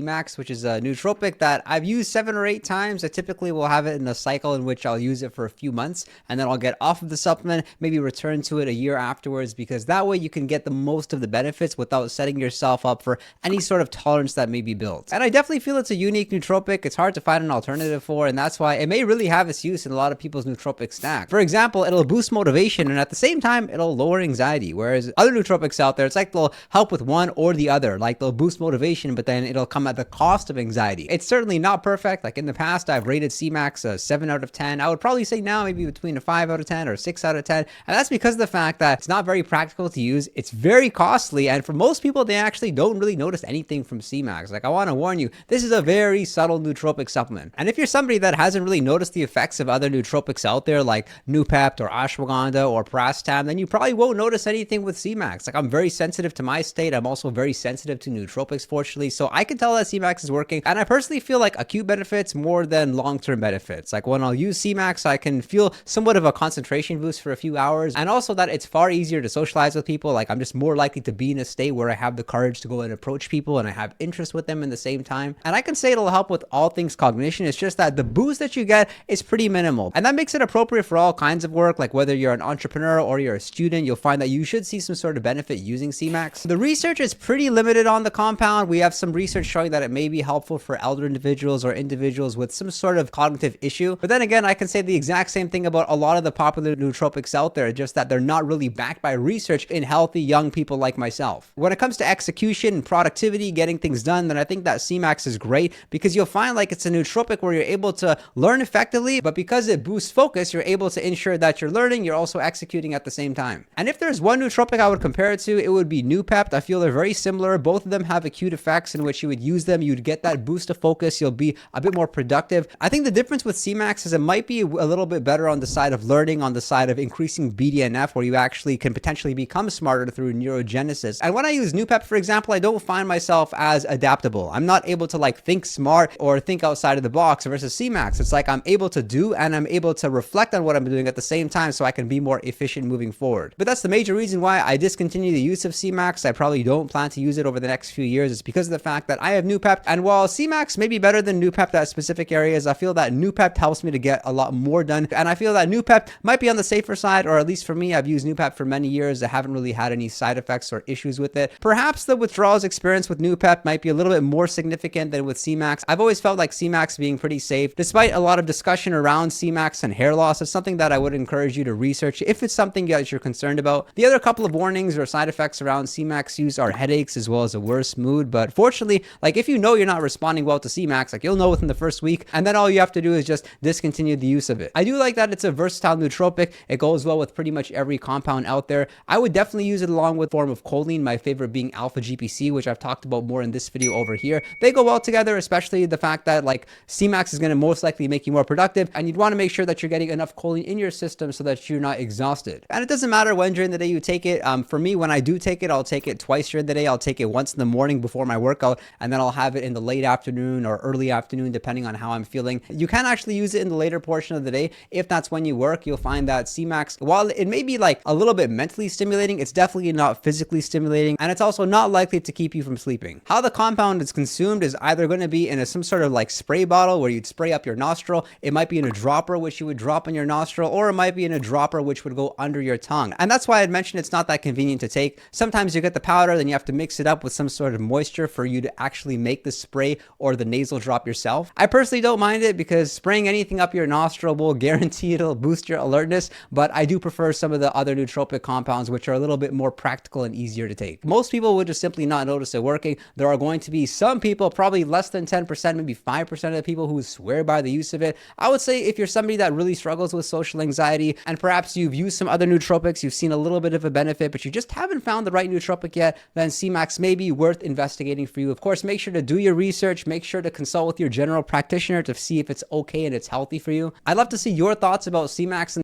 Max, which is a nootropic that I've used 7 or 8 times. I typically will have it in a cycle in which I'll use it for a few months and then I'll get off of the supplement, maybe return to it a year afterwards, because that way you can get the most of the benefits without setting yourself up for any sort of tolerance that may be built. And I definitely feel it's a unique nootropic. It's hard to find an alternative for, and that's why it may really have its use in a lot of people's nootropic stack. For example, it'll boost motivation and at the same time, it'll lower anxiety. Whereas other nootropics out there, it's like they'll help with one or the other. Like they'll boost motivation, but then it'll come at the cost of anxiety. It's certainly not perfect. Like in the past, I've rated C-Max a 7 out of 10. I would probably say now maybe between a 5 out of 10 or 6 out of 10. And that's because of the fact that it's not very practical to use. It's very costly. And for most people, they actually don't really notice anything from C-Max. Like I want to warn you, this is a very subtle nootropic supplement. And if you're somebody that hasn't really noticed the effects of other nootropics out there like Noopept or ashwagandha or Prastam, then you probably won't notice anything with C-Max. Like I'm very sensitive to my state. I'm also very sensitive to nootropics, fortunately. So I can tell that C-Max is working. And I personally feel like acute benefits more than long-term benefits. Like when I'll use C-Max, I can feel somewhat of a concentration boost for a few hours. And also that it's far easier to socialize with people. Like I'm just more likely to be in a state where I have the courage to go and approach people and I have interest with them in the same time. And I can say it'll help with all things cognition. It's just that the boost that you get is pretty minimal. And that makes it appropriate for all kinds of work. Like whether you're an entrepreneur or you're a student, you'll find that you should see some sort of benefit using C-Max. The research is pretty limited on the compound. We have some research showing that it may be helpful for elder individuals or individuals with some sort of cognitive issue. But then again, I can say the exact same thing about a lot of the popular nootropics out there, just that they're not really backed by research in healthy young people like myself. When it comes to execution and productivity, getting things done, then I think that C-Max is great because you'll find like it's a nootropic where you're able to learn effectively, but because it boosts focus, you're able to ensure that you're learning, you're also executing at the same time. And if there's one nootropic I would compare it to, it would be Noopept. I feel they're very similar. Both of them have acute effects in which you would use them, you'd get that boost of focus, you'll be a bit more productive. I think the difference with C-Max is it might be a little bit better on the side of learning, on the side of increasing BDNF, where you actually can potentially become smarter through neurogenesis. And when I use Noopept, for example, I don't find myself as adaptable. I'm not able to like think smart or think outside of the box versus C-Max. It's like I'm able to do and I'm able to reflect on what I'm doing at the same time so I can be more efficient moving forward. But that's the major reason why I discontinue the use of C-Max. I probably don't plan to use it over the next few years. It's because of the fact that I have Noopept, and while C-Max may be better than Noopept at specific areas, I feel that Noopept helps me to get a lot more done. And I feel that Noopept might be on the safer side, or at least for me, I've used Noopept for many years. I haven't really had any side effects or issues with it. Perhaps the withdrawals experience with Noopept might be a little bit more significant than with C-Max. I've always felt like C-Max being pretty safe. Despite a lot of discussion around C-Max and hair loss, it's something that I would encourage you to research if it's something that you're concerned about. The other couple of warnings or side effects around C-Max use are headaches as well as a worse mood. But fortunately, like if you know you're not responding well to C-Max, like you'll know within the first week, and then all you have to do is just discontinue the use of it. I do like that it's a versatile nootropic. It goes well with pretty much every compound out there. I would definitely use it along with form of choline, my favorite being alpha GPC, which I've talked about more in this video over here. They go well together, especially the fact that like C-Max is going to most likely make you more productive, and you'd want to make sure that you're getting enough choline in your system so that you're not exhausted. And it doesn't matter when during the day you take it. For me, when I do take it, I'll take it twice during the day. I'll take it once in the morning before my workout, and then I'll have it in the late afternoon or early afternoon, depending on how I'm feeling. You can actually use it in the later portion of the day. If that's when you work, you'll find that C-Max, while it may be like a little bit mentally stimulating, it's definitely not physically stimulating, and it's also not likely to keep you from sleeping. How the compound is consumed is either going to be in some sort of like spray bottle where you'd spray up your nostril. It might be in a dropper, which you would drop in your nostril, or it might be in a dropper, which would go under your tongue. And that's why I'd mentioned it's not that convenient to take. Sometimes you get the powder, then you have to mix it up with some sort of moisture for you to actually make the spray or the nasal drop yourself. I personally don't mind it because spraying anything up your nostril will guarantee it'll boost your alertness, but I do prefer some of the other nootropic compounds, which are a little bit more practical and easier to take. Most people would just simply not notice it working. There are going to be some people, probably less than 10%, maybe 5% of the people who swear by the use of it. I would say if you're somebody that really struggles with social anxiety and perhaps you've used some other nootropics, you've seen a little bit of a benefit, but you just haven't found the right nootropic yet, then C-Max may be worth investigating for you. Of course, make sure to do your research. Make sure to consult with your general practitioner to see if it's okay and it's healthy for you. I'd love to see your thoughts about C-Max